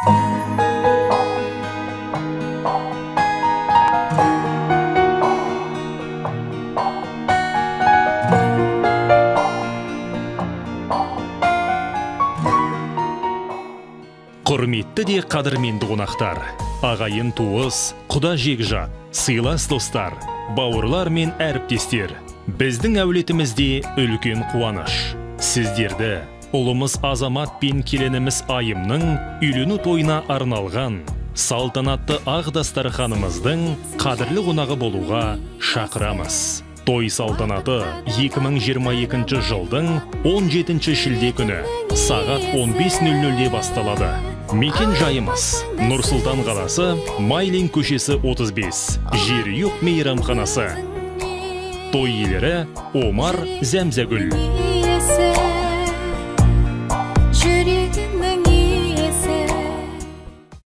Құрметті де қадірменді қонақтар, ағайын туыс, құда жекжат, сыйлас достар, бауырлар мен әріптестер, біздің әулетімізде үлкен қуаныш. Сіздерді ұлымыз Азамат пен келініміз Айымның үйлену тойына арналған салтанатты ақ дастарханымыздың қадірлі қонағы болуға шақырамыз. Той салтанаты 2022 жылдың 17 шілде күні сағат 15:00-де басталады. Мекен жайымыз Нұр-Сұлтан қаласы, Майлин көшесі 35, Жерұйық мейрамханасы. Той иелері Омар Зәмзәгүл.